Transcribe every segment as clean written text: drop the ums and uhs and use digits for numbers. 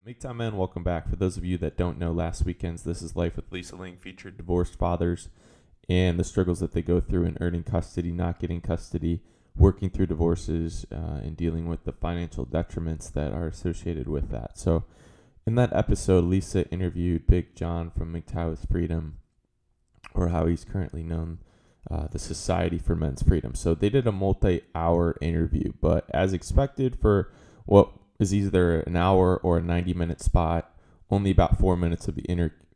Make time, men. Welcome back. For those of you that don't know, last weekend's This Is Life with Lisa Ling featured divorced fathers and the struggles that they go through in earning custody, not getting custody, working through divorces, and dealing with the financial detriments that are associated with that. So in that episode, Lisa interviewed Big John from MGTOW's Freedom, or how he's currently known, the Society for Men's Freedom. So they did a multi-hour interview, but as expected for what is either an hour or a 90-minute spot, only about 4 minutes of the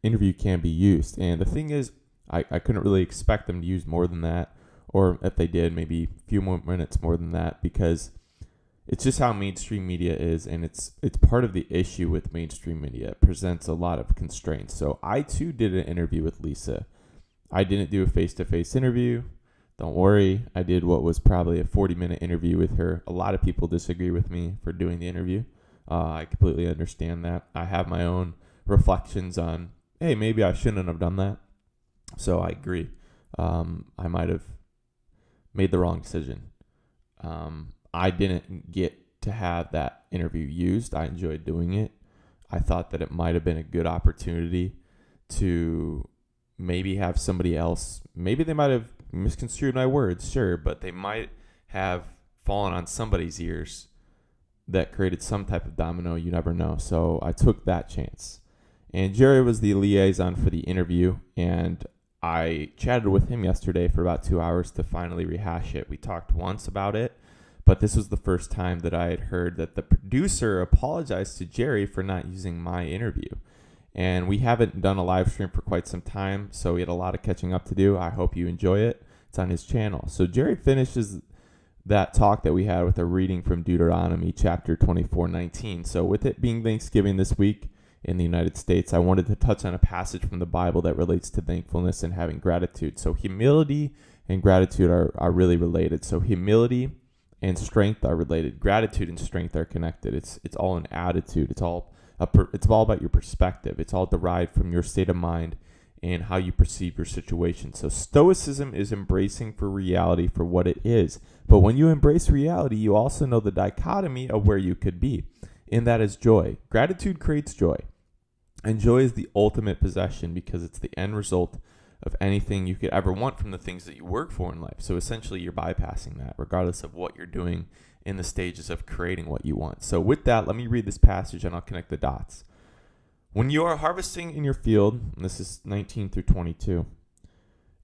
interview can be used. And the thing is, I couldn't really expect them to use more than that, or if they did, maybe a few more minutes more than that, because it's just how mainstream media is, and it's part of the issue with mainstream media. It presents a lot of constraints. So I too did an interview with Lisa. I didn't do a face-to-face interview. Don't worry, I did what was probably a 40-minute interview with her. A lot of people disagree with me for doing the interview. I completely understand that. I have my own reflections on, hey, maybe I shouldn't have done that. So I agree. I might have made the wrong decision. I didn't get to have that interview used. I enjoyed doing it. I thought that it might have been a good opportunity to maybe have somebody else, maybe they might have misconstrued my words, sure, but they might have fallen on somebody's ears that created some type of domino. You never know. So I took that chance. And Jerry was the liaison for the interview, and I chatted with him yesterday for about 2 hours to finally rehash it. We talked once about it, but this was the first time that I had heard that the producer apologized to Jerry for not using my interview. And we haven't done a live stream for quite some time, so we had a lot of catching up to do. I hope you enjoy it. It's on his channel. So Jerry finishes that talk that we had with a reading from Deuteronomy chapter 24:19. So with it being Thanksgiving this week in the United States, I wanted to touch on a passage from the Bible that relates to thankfulness and having gratitude. So humility and gratitude are really related. So humility and strength are related. Gratitude and strength are connected. It's all an attitude. It's all about your perspective. It's all derived from your state of mind and how you perceive your situation. So Stoicism is embracing for reality for what it is. But when you embrace reality, you also know the dichotomy of where you could be. And that is joy. Gratitude creates joy. And joy is the ultimate possession because it's the end result of anything you could ever want from the things that you work for in life. So essentially you're bypassing that regardless of what you're doing in the stages of creating what you want. So with that, let me read this passage and I'll connect the dots. When you are harvesting in your field, and this is 19 through 22,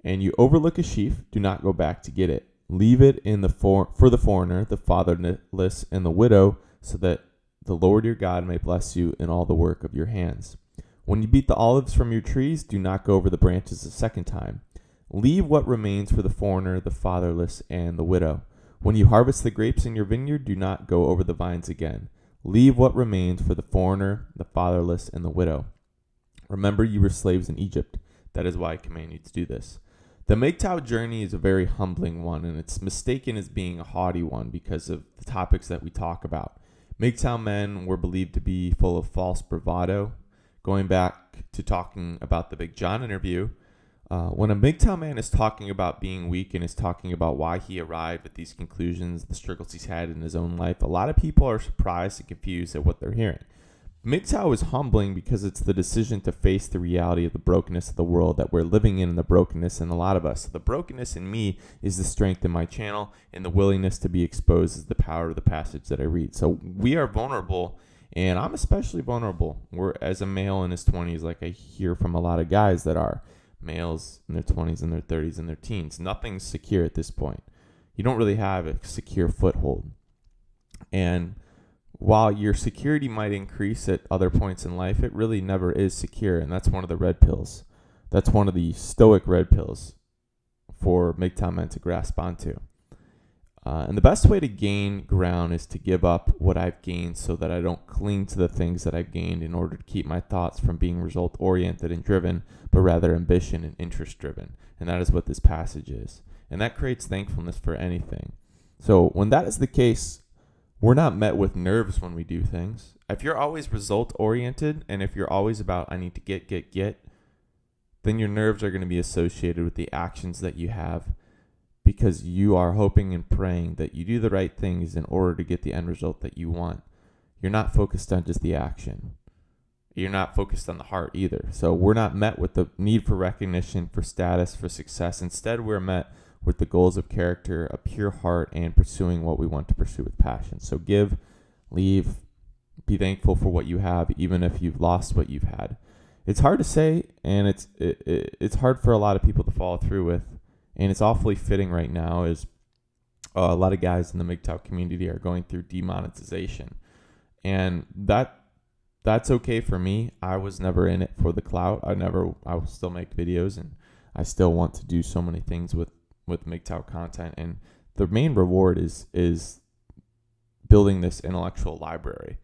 and you overlook a sheaf, do not go back to get it. Leave it for the foreigner, the fatherless, and the widow, so that the Lord your God may bless you in all the work of your hands. When you beat the olives from your trees, do not go over the branches a second time. Leave what remains for the foreigner, the fatherless, and the widow. When you harvest the grapes in your vineyard, do not go over the vines again. Leave what remains for the foreigner, the fatherless, and the widow. Remember you were slaves in Egypt. That is why I command you to do this. The MGTOW journey is a very humbling one, and it's mistaken as being a haughty one because of the topics that we talk about. MGTOW men were believed to be full of false bravado. Going back to talking about the Big John interview, when a MGTOW man is talking about being weak and is talking about why he arrived at these conclusions, the struggles he's had in his own life, a lot of people are surprised and confused at what they're hearing. MGTOW is humbling because it's the decision to face the reality of the brokenness of the world that we're living in, and the brokenness in a lot of us. So the brokenness in me is the strength in my channel, and the willingness to be exposed is the power of the passage that I read. So we are vulnerable, and I'm especially vulnerable. We're as a male in his 20s, like I hear from a lot of guys that are males in their 20s and their 30s and their teens. Nothing's secure at this point. You don't really have a secure foothold. And while your security might increase at other points in life, it really never is secure. And that's one of the red pills. That's one of the stoic red pills for MGTOW men to grasp onto. And the best way to gain ground is to give up what I've gained so that I don't cling to the things that I've gained in order to keep my thoughts from being result-oriented and driven, but rather ambition and interest-driven. And that is what this passage is. And that creates thankfulness for anything. So when that is the case, we're not met with nerves when we do things. If you're always result-oriented, and if you're always about, I need to get, then your nerves are going to be associated with the actions that you have, because you are hoping and praying that you do the right things in order to get the end result that you want. You're not focused on just the action. you're not focused on the heart either. So we're not met with the need for recognition, for status, for success. Instead, we're met with the goals of character, a pure heart, and pursuing what we want to pursue with passion. So give, leave, be thankful for what you have, even if you've lost what you've had. It's hard to say, and it's hard for a lot of people to follow through with, and it's awfully fitting right now as a lot of guys in the MGTOW community are going through demonetization, and that's okay for me. I was never in it for the clout. I will still make videos, and I still want to do so many things with MGTOW content, and the main reward is building this intellectual library.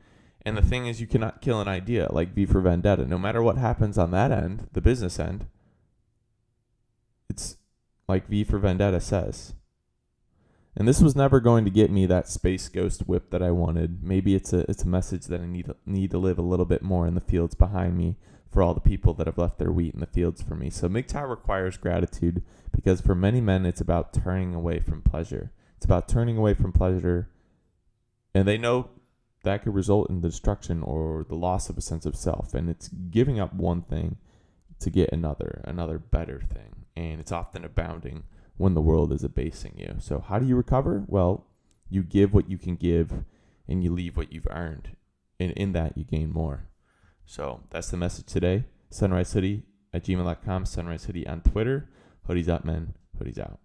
And the thing is, you cannot kill an idea like V for Vendetta. No matter what happens on that end, the business end, it's like V for Vendetta says. And this was never going to get me that space ghost whip that I wanted. Maybe it's a message that I need to live a little bit more in the fields behind me for all the people that have left their wheat in the fields for me. So MGTOW requires gratitude, because for many men, it's about turning away from pleasure. It's about turning away from pleasure, and they know that could result in the destruction or the loss of a sense of self. And it's giving up one thing to get another better thing. And it's often abounding when the world is abasing you. So how do you recover? Well, you give what you can give, and you leave what you've earned. And in that, you gain more. So that's the message today. SunriseHoodie@gmail.com, SunriseHoodie on Twitter. Hoodies up, men. Hoodies out.